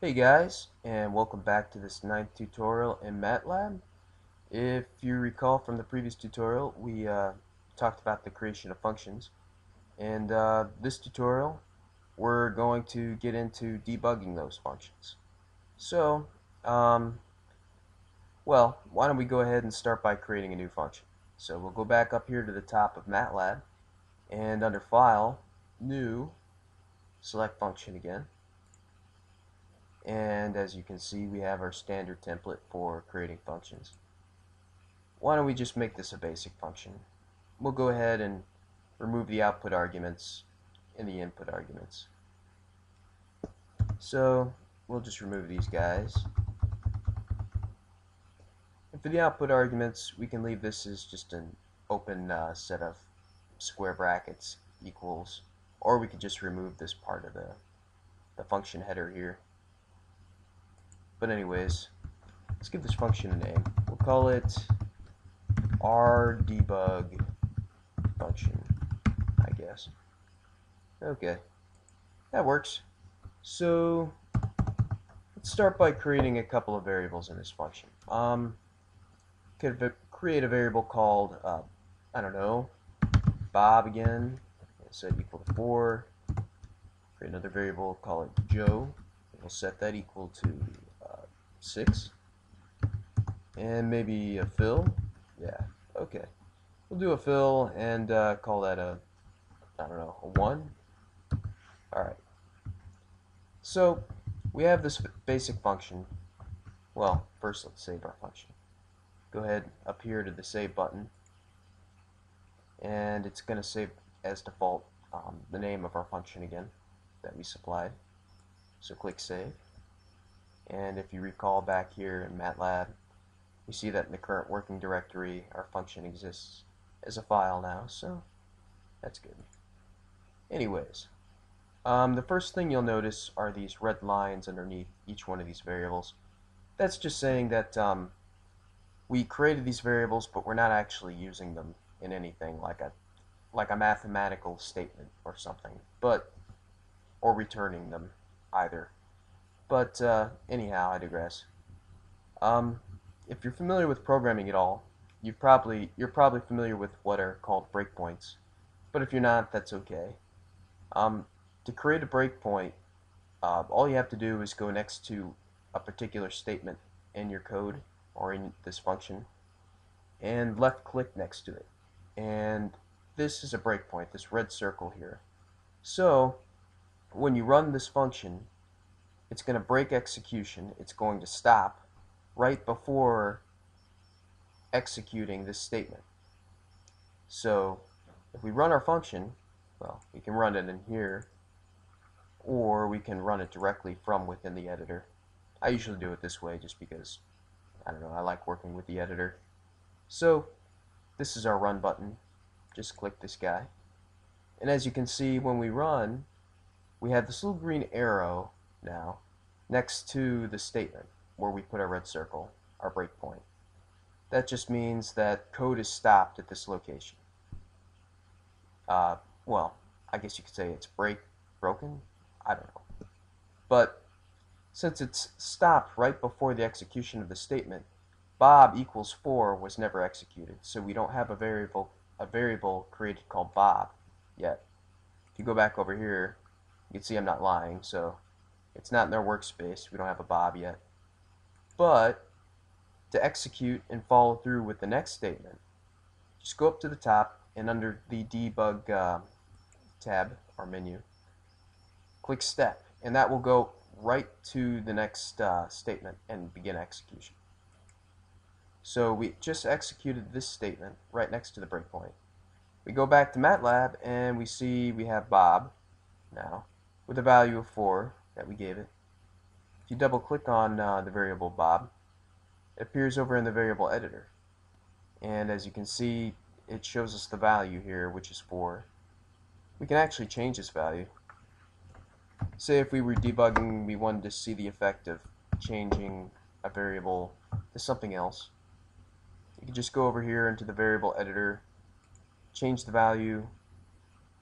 Hey guys, and welcome back to this ninth tutorial in MATLAB. If you recall from the previous tutorial, we talked about the creation of functions. And this tutorial, we're going to get into debugging those functions. So, um, why don't we go ahead and start by creating a new function. So we'll go back up here to the top of MATLAB, and under File, New, select Function again. And as you can see, we have our standard template for creating functions. Why don't we just make this a basic function? We'll go ahead and remove the output arguments and the input arguments. So we'll just remove these guys. And for the output arguments, we can leave this as just an open set of square brackets equals, or we could just remove this part of the function header here. But anyways, let's give this function a name. We'll call it rdebug function, I guess. Okay, that works. So let's start by creating a couple of variables in this function. Could create a variable called I don't know, Bob again. Set equal to 4. Create another variable, call it Joe. We'll set that equal to 6. And maybe a Phil. Yeah, okay. We'll do a Phil and call that a, I don't know, a 1. Alright. So we have this basic function. Well, first let's save our function. Go ahead up here to the Save button, and it's going to save as default the name of our function again that we supplied. So click Save. And if you recall back here in MATLAB, you see that in the current working directory our function exists as a file now, so that's good. Anyways, the first thing you'll notice are these red lines underneath each one of these variables. That's just saying that we created these variables, but we're not actually using them in anything like a mathematical statement or something, or returning them either. But anyhow, I digress. If you're familiar with programming at all, you're probably familiar with what are called breakpoints. But if you're not, that's okay. To create a breakpoint, all you have to do is go next to a particular statement in your code or in this function and left click next to it. And this is a breakpoint, this red circle here. So when you run this function, it's going to break execution. It's going to stop right before executing this statement. So if we run our function, well, we can run it in here, or we can run it directly from within the editor. I usually do it this way just because, I don't know, I like working with the editor. So this is our run button. Just click this guy. And as you can see, when we run, we have this little green arrow now next to the statement where we put our red circle, our breakpoint. That just means that code is stopped at this location. Well, I guess you could say it's broken. I don't know. But since it's stopped right before the execution of the statement, Bob equals 4 was never executed, so we don't have a variable created called Bob yet. If you go back over here, you can see I'm not lying, so it's not in our workspace. We don't have a Bob yet. But to execute and follow through with the next statement, just go up to the top and under the Debug tab or menu, click Step, and that will go right to the next statement and begin execution. So we just executed this statement right next to the breakpoint. We go back to MATLAB and we see we have Bob now with a value of 4 that we gave it. If you double click on the variable Bob, it appears over in the variable editor. And as you can see, it shows us the value here, which is 4. We can actually change this value. Say if we were debugging, we wanted to see the effect of changing a variable to something else. You can just go over here into the variable editor, change the value,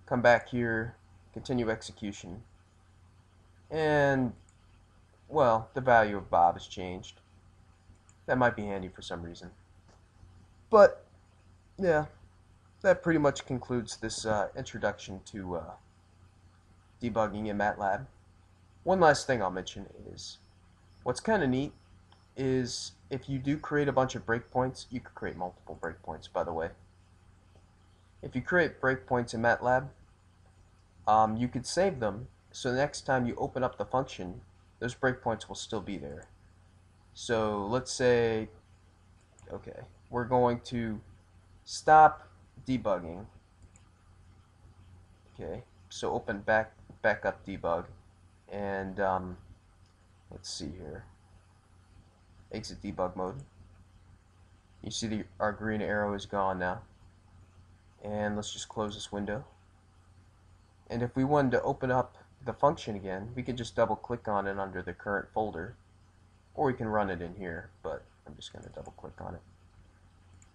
come back here, continue execution, and well, the value of Bob has changed. That might be handy for some reason. But, yeah, that pretty much concludes this introduction to debugging in MATLAB. One last thing I'll mention is, what's kind of neat is if you do create a bunch of breakpoints, you could create multiple breakpoints, by the way. If you create breakpoints in MATLAB, you could save them, so the next time you open up the function, those breakpoints will still be there. So let's say, okay, we're going to stop debugging. Okay, so open back up debug, and let's see here. Exit debug mode. You see our green arrow is gone now. And let's just close this window. And if we wanted to open up the function again, we could just double click on it under the current folder, or we can run it in here, but I'm just going to double click on it.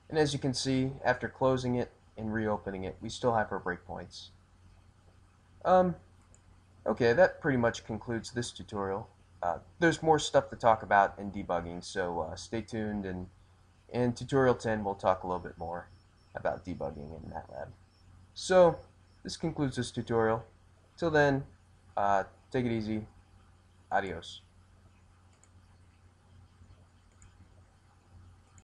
And as you can see, after closing it and reopening it, we still have our breakpoints. Okay, that pretty much concludes this tutorial. There's more stuff to talk about in debugging, so stay tuned, and in tutorial 10 we'll talk a little bit more about debugging in MATLAB. So, this concludes this tutorial. Till then, take it easy. Adios.